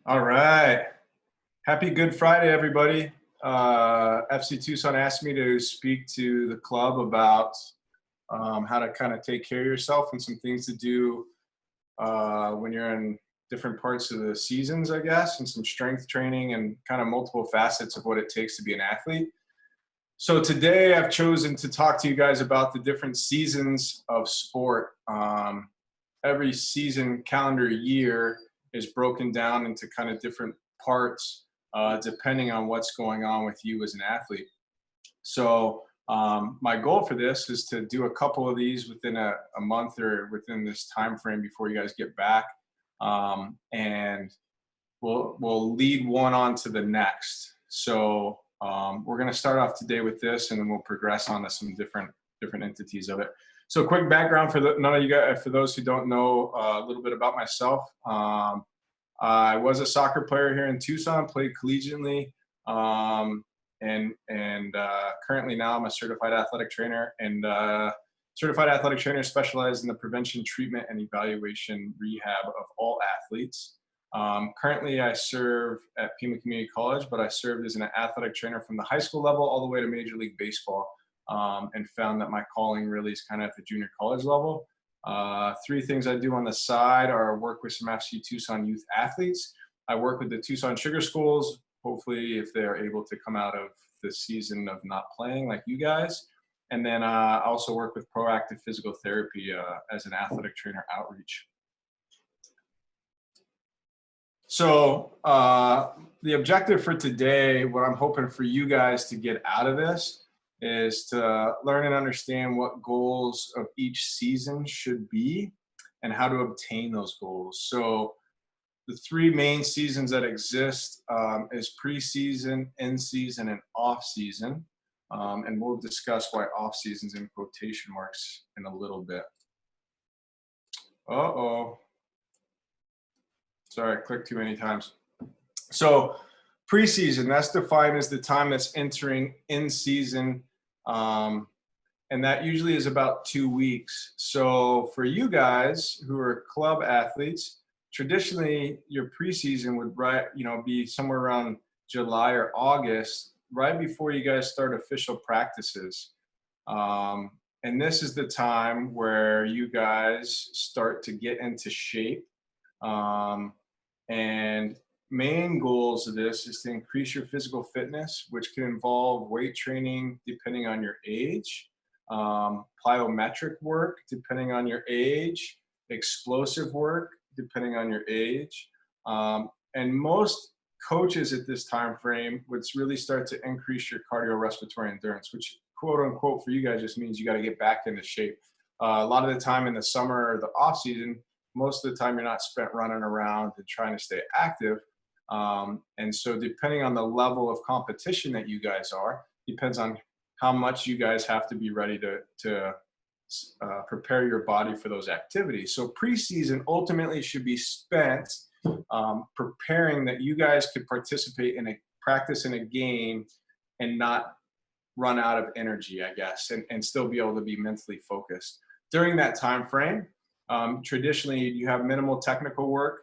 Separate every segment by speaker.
Speaker 1: All right. Happy Good Friday, everybody. FC Tucson asked me to speak to the club about how to kind of take care of yourself and some things to do when you're in different parts of the seasons, I guess, and some strength training and kind of multiple facets of what it takes to be an athlete. So today I've chosen to talk to you guys about the different seasons of sport. Every season calendar year is broken down into kind of different parts depending on what's going on with you as an athlete. So my goal for this is to do a couple of these within a month or within this time frame before you guys get back, and we'll lead one on to the next. So we're going to start off today with this, and then we'll progress on to some different entities of it. So quick background for none of you guys, for those who don't know a little bit about myself. I was a soccer player here in Tucson, played collegiately, and currently now I'm a certified athletic trainer specialized in the prevention, treatment, and evaluation rehab of all athletes. Currently I serve at Pima Community College, but I served as an athletic trainer from the high school level all the way to Major League Baseball, and found that my calling really is kind of at the junior college level. Three things I do on the side are work with some FC Tucson youth athletes. I work with the Tucson Sugar Schools, hopefully if they're able to come out of the season of not playing like you guys. And then I also work with proactive physical therapy as an athletic trainer outreach. So the objective for today, what I'm hoping for you guys to get out of this is to learn and understand what goals of each season should be and how to obtain those goals. So the three main seasons that exist is preseason, in-season, and off-season. And we'll discuss why off-season's in quotation marks in a little bit. Sorry, I clicked too many times. So preseason, that's defined as the time that's entering in season, and that usually is about 2 weeks. So for you guys who are club athletes, traditionally your preseason would be somewhere around July or August, right before you guys start official practices. And this is the time where you guys start to get into shape. And main goals of this is to increase your physical fitness, which can involve weight training depending on your age, plyometric work depending on your age, explosive work depending on your age. And most coaches at this time frame would really start to increase your cardiorespiratory endurance, which quote unquote for you guys just means you got to get back into shape. A lot of the time in the summer or the off season, most of the time you're not spent running around and trying to stay active. And so depending on the level of competition that you guys are, depends on how much you guys have to be ready to prepare your body for those activities. So preseason ultimately should be spent preparing that you guys could participate in a practice in a game and not run out of energy, I guess, and still be able to be mentally focused. During that time frame, traditionally you have minimal technical work,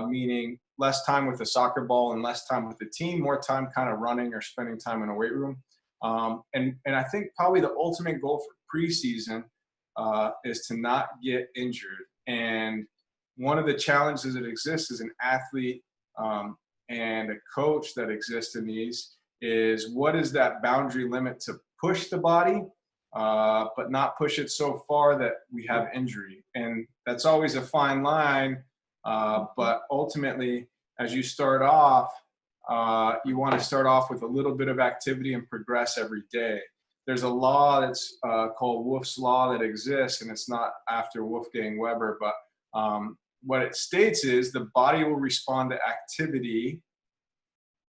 Speaker 1: meaning less time with the soccer ball and less time with the team, more time kind of running or spending time in a weight room. And I think probably the ultimate goal for preseason is to not get injured. And one of the challenges that exists as an athlete and a coach that exists in these is what is that boundary limit to push the body, but not push it so far that we have injury. And that's always a fine line. But ultimately, as you start off, you want to start off with a little bit of activity and progress every day. There's a law that's called Wolff's Law that exists, and it's not after Wolfgang Weber, but what it states is the body will respond to activity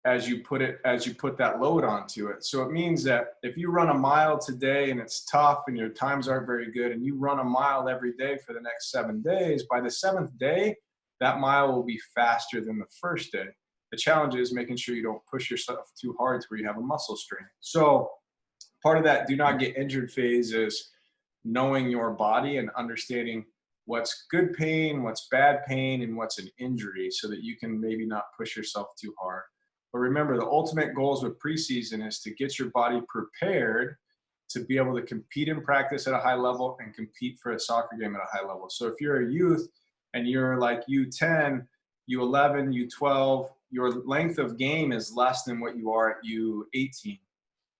Speaker 1: as you put that load onto it. So it means that if you run a mile today and it's tough and your times aren't very good, and you run a mile every day for the next 7 days, by the 7th day, that mile will be faster than the first day. The challenge is making sure you don't push yourself too hard to where you have a muscle strain. So part of that do not get injured phase is knowing your body and understanding what's good pain, what's bad pain, and what's an injury, so that you can maybe not push yourself too hard. But remember, the ultimate goals with preseason is to get your body prepared to be able to compete in practice at a high level and compete for a soccer game at a high level. So if you're a youth and you're like U10, U11, U12, your length of game is less than what you are at U18.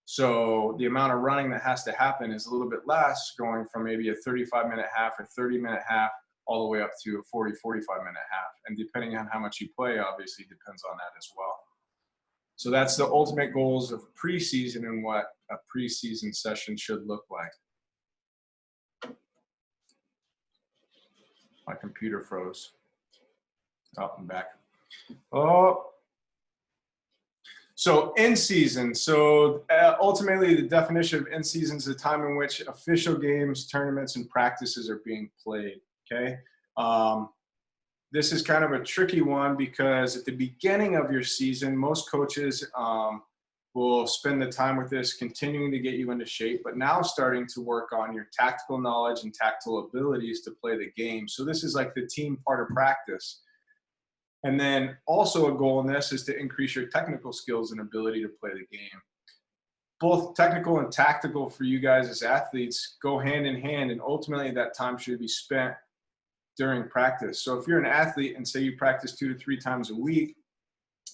Speaker 1: So the amount of running that has to happen is a little bit less, going from maybe a 35-minute half or 30-minute half all the way up to a 40, 45-minute half. And depending on how much you play, obviously depends on that as well. So that's the ultimate goals of preseason and what a preseason session should look like. My computer froze. Up and back. Oh. So in season. So ultimately, the definition of in season is the time in which official games, tournaments, and practices are being played. Okay. This is kind of a tricky one because at the beginning of your season, most coaches will spend the time with this, continuing to get you into shape, but now starting to work on your tactical knowledge and tactile abilities to play the game. So this is like the team part of practice. And then also a goal in this is to increase your technical skills and ability to play the game. Both technical and tactical for you guys as athletes go hand in hand, and ultimately that time should be spent during practice. So if you're an athlete and say you practice 2 to 3 times a week,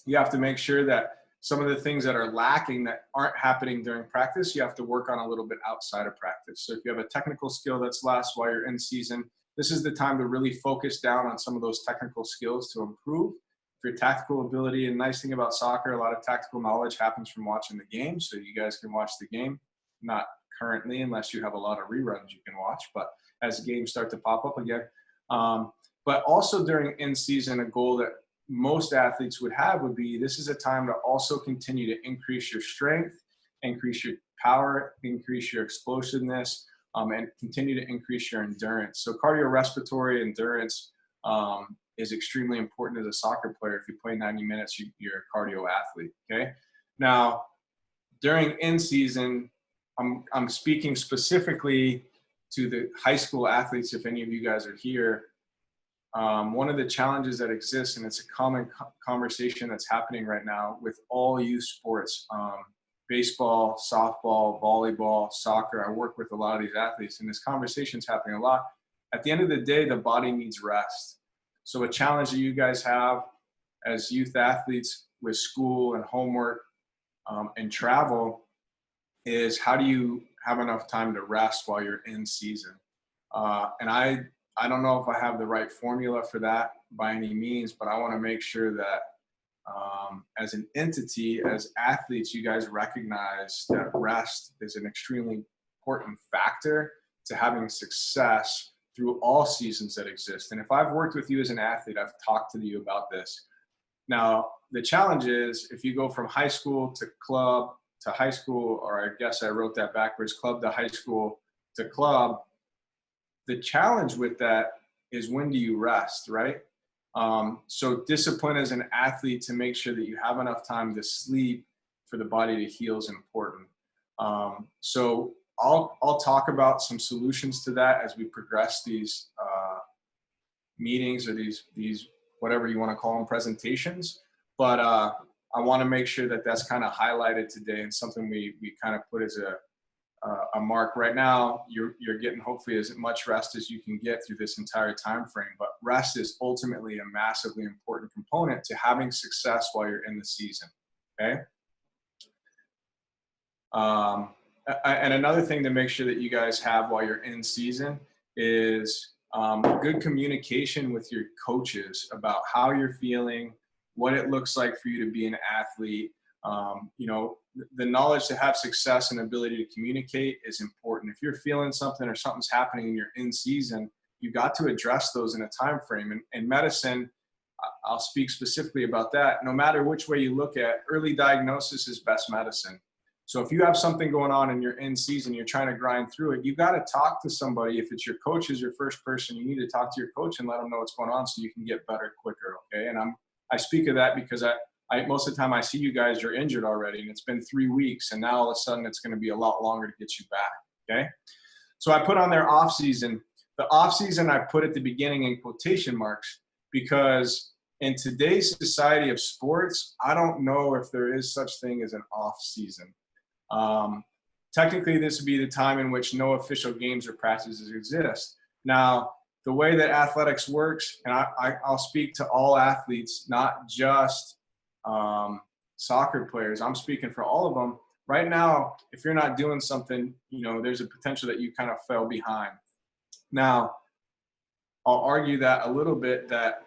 Speaker 1: you have to make sure that some of the things that are lacking that aren't happening during practice, you have to work on a little bit outside of practice. So if you have a technical skill that's less while you're in season, this is the time to really focus down on some of those technical skills to improve your tactical ability. And nice thing about soccer, a lot of tactical knowledge happens from watching the game. So you guys can watch the game, not currently unless you have a lot of reruns you can watch, but as games start to pop up again. But also during in season, a goal that most athletes would have would be, this is a time to also continue to increase your strength, increase your power, increase your explosiveness, and continue to increase your endurance. So cardiorespiratory endurance is extremely important as a soccer player. If you play 90 minutes, you're a cardio athlete, okay? Now, during in season, I'm speaking specifically to the high school athletes, if any of you guys are here. One of the challenges that exists, and it's a common conversation that's happening right now with all youth sports, baseball, softball, volleyball, soccer. I work with a lot of these athletes, and this conversation's happening a lot. At the end of the day, the body needs rest. So a challenge that you guys have as youth athletes with school and homework and travel is, how do you have enough time to rest while you're in season? And I don't know if I have the right formula for that by any means, but I want to make sure that as an entity, as athletes, you guys recognize that rest is an extremely important factor to having success through all seasons that exist. And if I've worked with you as an athlete, I've talked to you about this. Now, the challenge is, if you go from high school to club to high school, or I guess I wrote that backwards, club to high school to club, the challenge with that is, when do you rest, right? So discipline as an athlete to make sure that you have enough time to sleep for the body to heal is important. So I'll talk about some solutions to that as we progress these meetings, or these whatever you want to call them, presentations. But I want to make sure that that's kind of highlighted today, and something we kind of put as a mark. Right now, you're getting hopefully as much rest as you can get through this entire time frame, but rest is ultimately a massively important component to having success while you're in the season. Okay. And another thing to make sure that you guys have while you're in season is good communication with your coaches about how you're feeling, what it looks like for you to be an athlete. You know, the knowledge to have success and ability to communicate is important. If you're feeling something or something's happening and you're in season, you got to address those in a time frame. And in medicine, I'll speak specifically about that. No matter which way you look at, early diagnosis is best medicine. So if you have something going on and you're in season, you're trying to grind through it, you got to talk to somebody. If it's your coach is your first person, you need to talk to your coach and let them know what's going on so you can get better quicker. Okay. And I speak of that because I most of the time I see you guys, you're injured already, and it's been 3 weeks, and now all of a sudden it's going to be a lot longer to get you back. Okay. So I put on their off season. The off season I put at the beginning in quotation marks, because in today's society of sports, I don't know if there is such thing as an off season. Um, Technically, this would be the time in which no official games or practices exist. Now, the way that athletics works, and I'll speak to all athletes, not just soccer players. I'm speaking for all of them. Right now, if you're not doing something, there's a potential that you kind of fell behind. Now, I'll argue that a little bit that,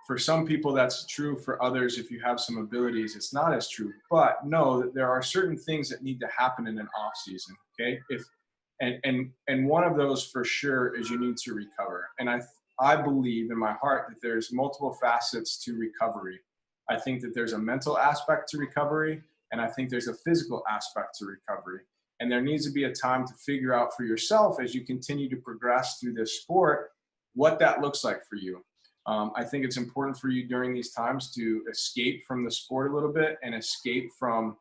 Speaker 1: for some people that's true. For others, if you have some abilities, it's not as true. But know that there are certain things that need to happen in an off season. Okay. And one of those for sure is you need to recover. And I believe in my heart that there's multiple facets to recovery. I think that there's a mental aspect to recovery, and I think there's a physical aspect to recovery. And there needs to be a time to figure out for yourself as you continue to progress through this sport, what that looks like for you. I think it's important for you during these times to escape from the sport a little bit and escape from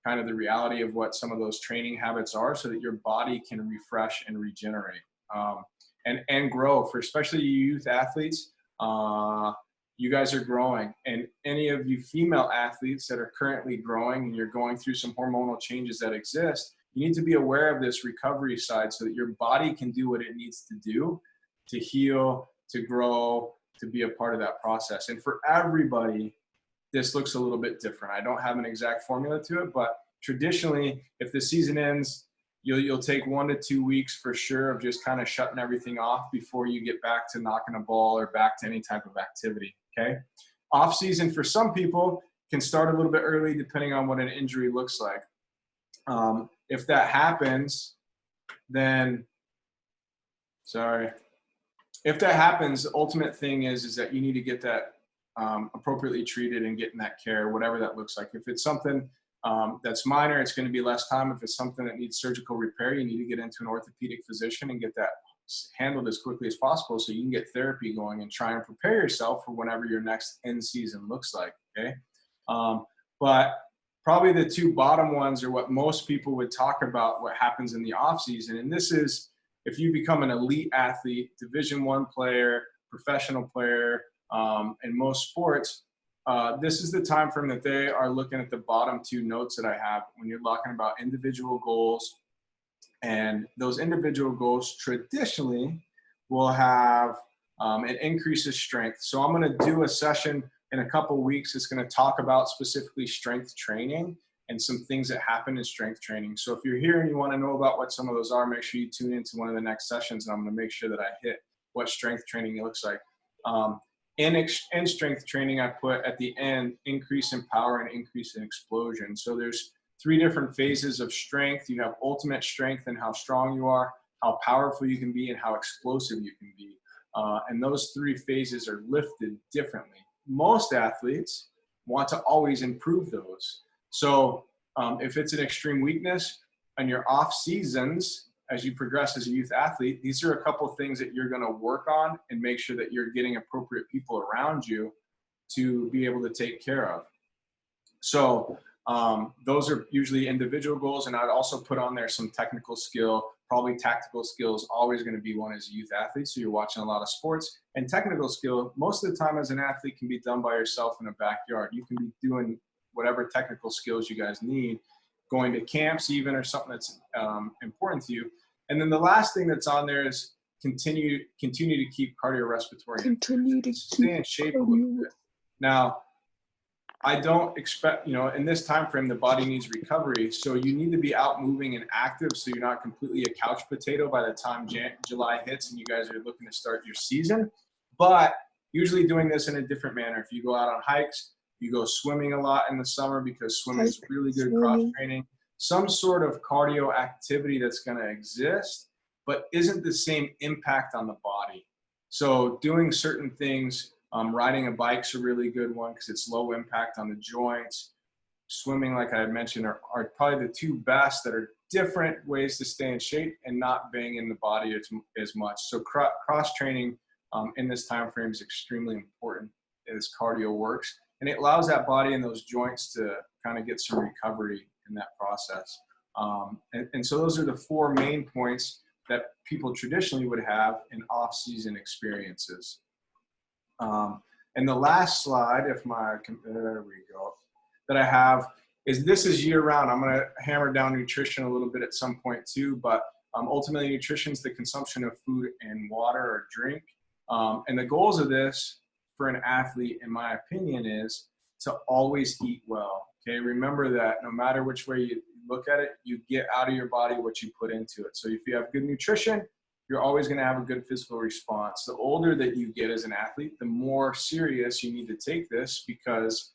Speaker 1: kind of the reality of what some of those training habits are, so that your body can refresh and regenerate and grow. For especially you youth athletes, you guys are growing. And any of you female athletes that are currently growing and you're going through some hormonal changes that exist, you need to be aware of this recovery side so that your body can do what it needs to do to heal, to grow, to be a part of that process. And for everybody, this looks a little bit different. I don't have an exact formula to it, but traditionally, if the season ends, you'll take 1 to 2 weeks for sure of just kind of shutting everything off before you get back to knocking a ball or back to any type of activity. Okay. Off season for some people can start a little bit early depending on what an injury looks like. If that happens, then if that happens, the ultimate thing is that you need to get that appropriately treated and getting that care, whatever that looks like. If it's something that's minor, it's going to be less time. If it's something that needs surgical repair, you need to get into an orthopedic physician and get that handled as quickly as possible so you can get therapy going and try and prepare yourself for whenever your next end season looks like. Okay. But probably the two bottom ones are what most people would talk about, what happens in the off season. And this is if you become an elite athlete, Division I player, professional player, in most sports, this is the time frame that they are looking at the bottom two notes that I have when you're talking about individual goals. And those individual goals traditionally will have an increase of strength. So I'm going to do a session in a couple of weeks. It's going to talk about specifically strength training and some things that happen in strength training. So if you're here and you want to know about what some of those are, make sure you tune into one of the next sessions, and I'm going to make sure that I hit what strength training looks like. In strength training, I put at the end, increase in power and increase in explosion. So there's 3 different phases of strength. You have ultimate strength and how strong you are, how powerful you can be, and how explosive you can be. And those 3 phases are lifted differently. Most athletes want to always improve those. So if it's an extreme weakness and your off seasons, as you progress as a youth athlete, these are a couple of things that you're going to work on and make sure that you're getting appropriate people around you to be able to take care of. So those are usually individual goals. And I'd also put on there some technical skill, probably tactical skills, always going to be one as a youth athlete. So you're watching a lot of sports. And technical skill, most of the time as an athlete, can be done by yourself in a backyard. You can be doing whatever technical skills you guys need, going to camps even, or something that's important to you. And then the last thing that's on there is continue to keep cardiorespiratory. Stay in shape a little bit. Now, I don't expect, in this time frame, the body needs recovery. So you need to be out moving and active so you're not completely a couch potato by the time July hits and you guys are looking to start your season. But usually doing this in a different manner. If you go out on hikes, you go swimming a lot in the summer because swimming is really good cross training. Some sort of cardio activity that's going to exist, but isn't the same impact on the body. So doing certain things, riding a bike's a really good one because it's low impact on the joints. Swimming, like I had mentioned, are probably the 2 best that are different ways to stay in shape and not bang in the body as much. So cross training in this time frame is extremely important as cardio works. And it allows that body and those joints to kind of get some recovery in that process. And so those are the 4 main points that people traditionally would have in off-season experiences. And the last slide, there we go, that I have is this is year round. I'm going to hammer down nutrition a little bit at some point too, but ultimately nutrition is the consumption of food and water or drink. And the goals of this for an athlete, in my opinion, is to always eat well. Okay, remember that no matter which way you look at it, you get out of your body what you put into it. So if you have good nutrition, you're always going to have a good physical response. The older that you get as an athlete, the more serious you need to take this, because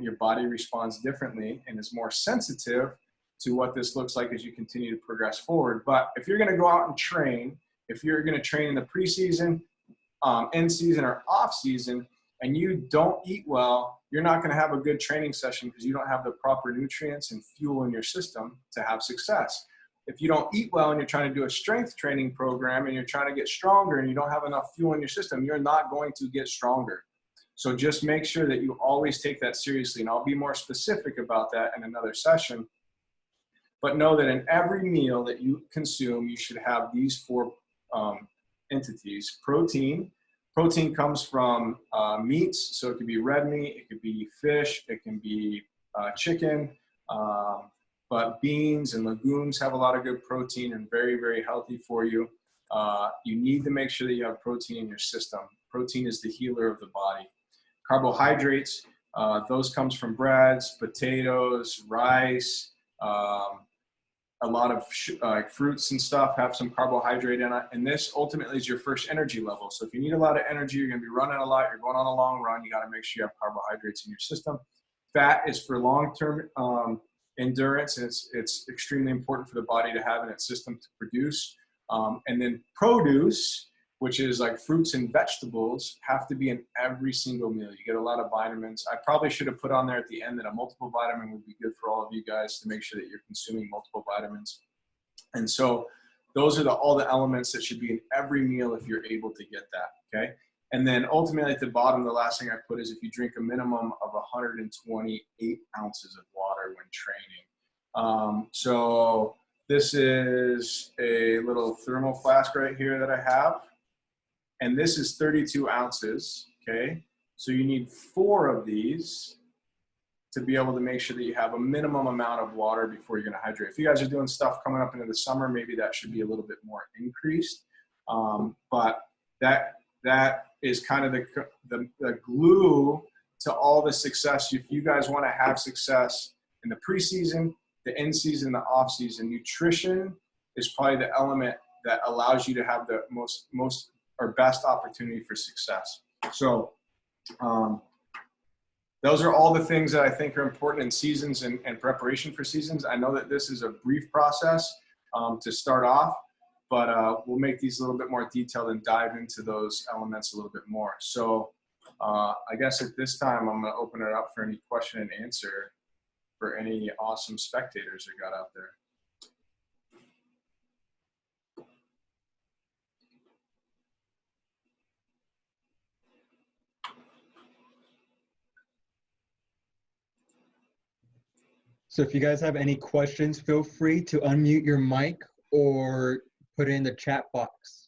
Speaker 1: your body responds differently and is more sensitive to what this looks like as you continue to progress forward. But if you're going to go out and train, if you're going to train in the preseason, in season or off season, and you don't eat well, you're not going to have a good training session because you don't have the proper nutrients and fuel in your system to have success. If you don't eat well and you're trying to do a strength training program and you're trying to get stronger and you don't have enough fuel in your system, you're not going to get stronger. So just make sure that you always take that seriously. And I'll be more specific about that in another session. But know that in every meal that you consume, you should have these four entities. Protein. Protein comes from meats, so it could be red meat, it could be fish, it can be chicken, but beans and legumes have a lot of good protein and very, very healthy for you. You need to make sure that you have protein in your system. Protein is the healer of the body. Carbohydrates, those comes from breads, potatoes, rice, a lot of fruits and stuff have some carbohydrate in it. And this ultimately is your first energy level. So if you need a lot of energy, you're going to be running a lot, you're going on a long run, you got to make sure you have carbohydrates in your system. Fat is for long-term endurance, and it's extremely important for the body to have in its system to produce. And then produce, which is like fruits and vegetables, have to be in every single meal. You get a lot of vitamins. I probably should have put on there at the end that a multiple vitamin would be good for all of you guys to make sure that you're consuming multiple vitamins. And so those are all the elements that should be in every meal if you're able to get that, okay? And then ultimately at the bottom, the last thing I put is if you drink a minimum of 128 ounces of water when training. So this is a little thermal flask right here that I have. And this is 32 ounces, okay? So you need 4 of these to be able to make sure that you have a minimum amount of water before you're gonna hydrate. If you guys are doing stuff coming up into the summer, maybe that should be a little bit more increased. But that is kind of the glue to all the success. If you guys wanna have success in the preseason, the in-season, the off-season, nutrition is probably the element that allows you to have the most or best opportunity for success. So those are all the things that I think are important in seasons and preparation for seasons. I know that this is a brief process to start off, but we'll make these a little bit more detailed and dive into those elements a little bit more. So I guess at this time, I'm gonna open it up for any question and answer for any awesome spectators that got out there.
Speaker 2: So if you guys have any questions, feel free to unmute your mic or put it in the chat box.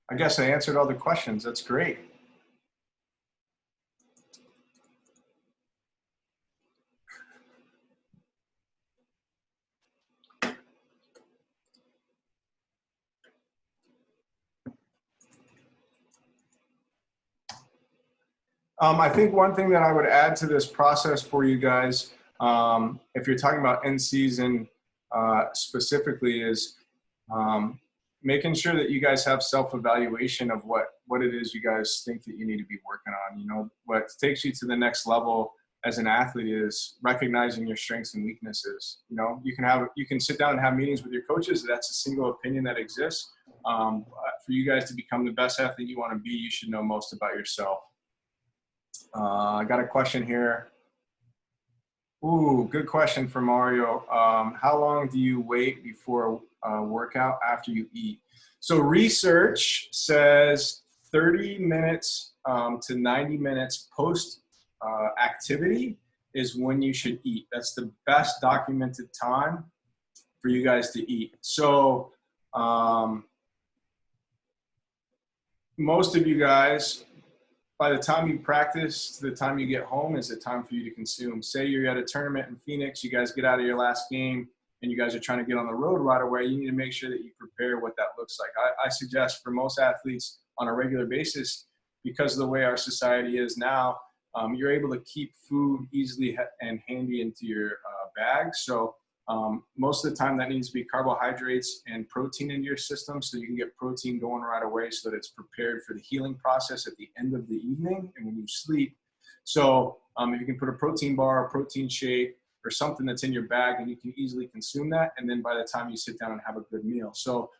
Speaker 1: I guess I answered all the questions. That's great. I think one thing that I would add to this process for you guys, if you're talking about in-season specifically, is making sure that you guys have self-evaluation of what it is you guys think that you need to be working on. You know, what takes you to the next level as an athlete is recognizing your strengths and weaknesses. You know, you can sit down and have meetings with your coaches. That's a single opinion that exists. for you guys to become the best athlete you want to be, you should know most about yourself. I got a question here. Ooh, good question from Mario. How long do you wait before a workout after you eat? So research says 30 minutes to 90 minutes post activity is when you should eat. That's the best documented time for you guys to eat. So most of you guys, by the time you practice to the time you get home is the time for you to consume. Say you're at a tournament in Phoenix, you guys get out of your last game and you guys are trying to get on the road right away, you need to make sure that you prepare what that looks like. I suggest for most athletes on a regular basis, because of the way our society is now, you're able to keep food easily and handy into your bag. So most of the time that needs to be carbohydrates and protein into your system so you can get protein going right away so that it's prepared for the healing process at the end of the evening and when you sleep. So if you can put a protein bar, a protein shake, or something that's in your bag and you can easily consume that, and then by the time you sit down and have a good meal. So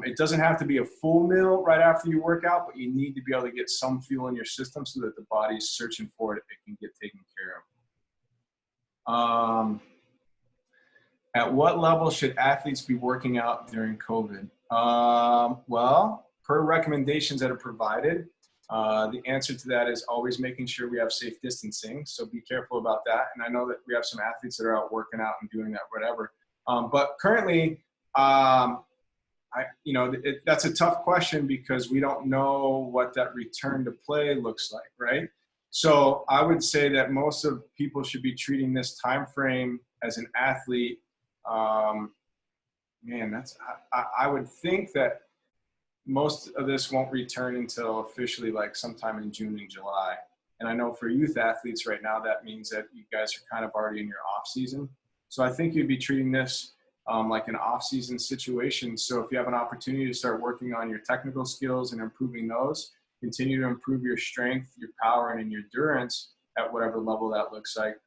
Speaker 1: it doesn't have to be a full meal right after you work out, but you need to be able to get some fuel in your system so that the body's searching for it, it can get taken care of. At what level should athletes be working out during COVID? Well, per recommendations that are provided, the answer to that is always making sure we have safe distancing. So be careful about that. And I know that we have some athletes that are out working out and doing that, whatever. But currently, that's a tough question because we don't know what that return to play looks like, right? So I would say that most of people should be treating this time frame as an athlete. I would think that most of this won't return until officially like sometime in June and July. And I know for youth athletes right now, that means that you guys are kind of already in your off season. So I think you'd be treating this like an off-season situation. So if you have an opportunity to start working on your technical skills and improving those, continue to improve your strength, your power, and your endurance at whatever level that looks like,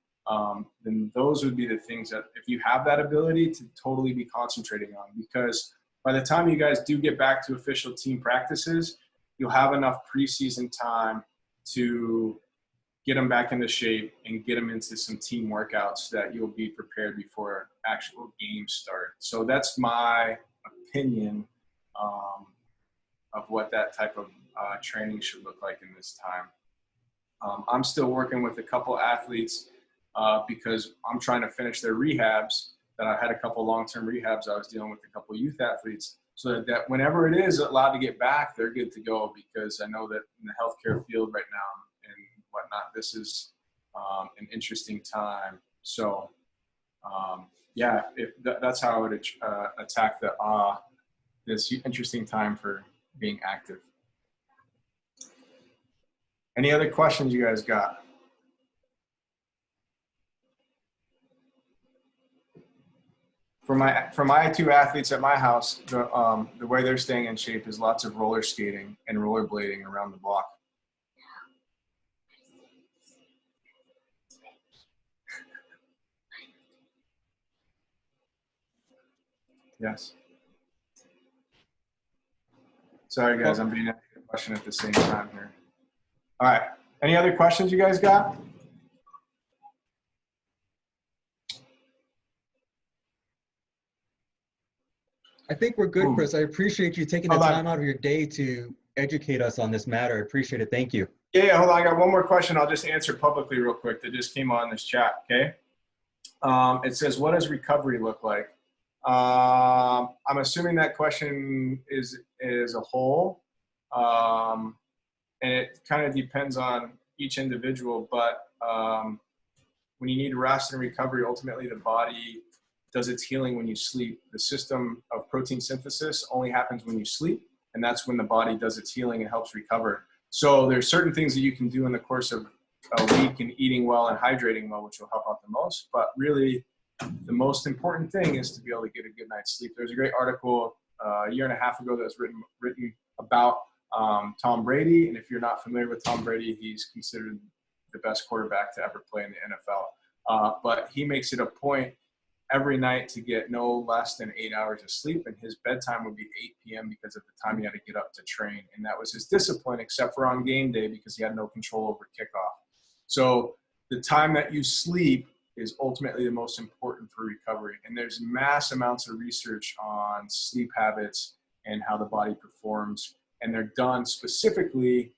Speaker 1: then those would be the things that if you have that ability to totally be concentrating on. Because by the time you guys do get back to official team practices, you'll have enough preseason time to get them back into shape and get them into some team workouts that you'll be prepared before actual games start. So that's my opinion of what that type of training should look like in this time. I'm still working with a couple athletes because I'm trying to finish their rehabs. That I had a couple long-term rehabs. I was dealing with a couple youth athletes, so that whenever it is allowed to get back, they're good to go, because I know that in the healthcare field right now and whatnot, this is an interesting time. So that's how I would attack this interesting time for being active. Any other questions you guys got? For my two athletes at my house, the way they're staying in shape is lots of roller skating and rollerblading around the block. Yes. Sorry guys, I'm being asked a question at the same time here. All right. Any other questions you guys got?
Speaker 2: I think we're good, Chris. I appreciate you taking the time out of your day to educate us on this matter. I appreciate it. Thank you.
Speaker 1: Yeah, hold on. I got one more question. I'll just answer publicly real quick that just came on this chat, okay? It says, what does recovery look like? I'm assuming that question is a whole, and it kind of depends on each individual, but when you need rest and recovery, ultimately the body does its healing when you sleep. The system of protein synthesis only happens when you sleep, and that's when the body does its healing and helps recover. So there's certain things that you can do in the course of a week and eating well and hydrating well, which will help out the most. But really, the most important thing is to be able to get a good night's sleep. There's a great article a year and a half ago that was written about Tom Brady. And if you're not familiar with Tom Brady, he's considered the best quarterback to ever play in the NFL. But he makes it a point every night to get no less than 8 hours of sleep, and his bedtime would be 8 p.m. because at the time he had to get up to train, and that was his discipline, except for on game day because he had no control over kickoff. So the time that you sleep is ultimately the most important for recovery, and there's mass amounts of research on sleep habits and how the body performs, and they're done specifically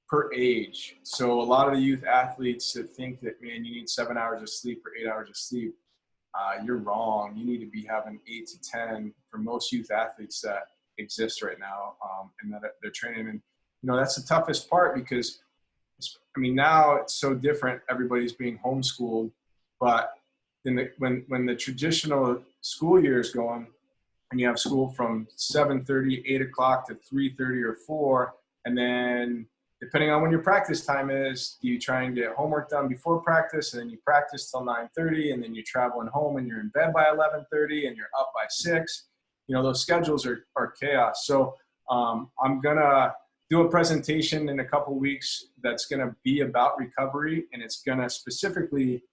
Speaker 1: per age. So a lot of the youth athletes that think that, man, you need 7 hours of sleep or 8 hours of sleep, you're wrong. You need to be having 8 to 10 for most youth athletes that exist right now, and that they're training. And, that's the toughest part because, now it's so different. Everybody's being homeschooled, but when the traditional school year is going and you have school from 7:30, 8 o'clock to 3:30 or 4, and then depending on when your practice time is, you try and get homework done before practice, and then you practice till 9:30, and then you're traveling home and you're in bed by 11:30 and you're up by 6. Those schedules are chaos. So I'm going to do a presentation in a couple weeks that's going to be about recovery, and it's going to specifically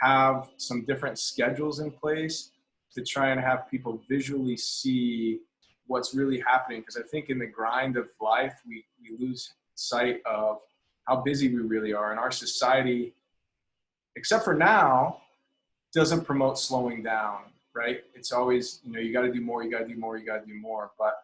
Speaker 1: have some different schedules in place to try and have people visually see what's really happening. Because I think in the grind of life, we lose sight of how busy we really are. And our society, except for now, doesn't promote slowing down, right? It's always, you got to do more, you got to do more, you got to do more. But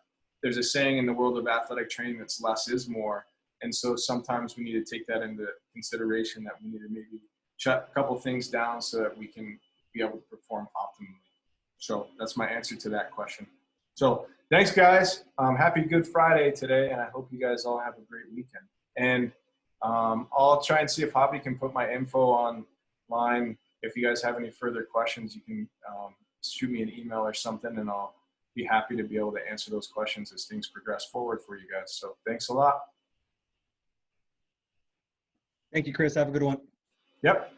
Speaker 1: there's a saying in the world of athletic training that's less is more. And so sometimes we need to take that into consideration, that we need to maybe shut a couple things down so that we can be able to perform optimally. So that's my answer to that question. So thanks, guys. Happy Good Friday today, and I hope you guys all have a great weekend. And I'll try and see if Hoppy can put my info online. If you guys have any further questions, you can shoot me an email or something, and I'll be happy to be able to answer those questions as things progress forward for you guys. So thanks a lot.
Speaker 2: Thank you, Chris. Have a good one.
Speaker 1: Yep.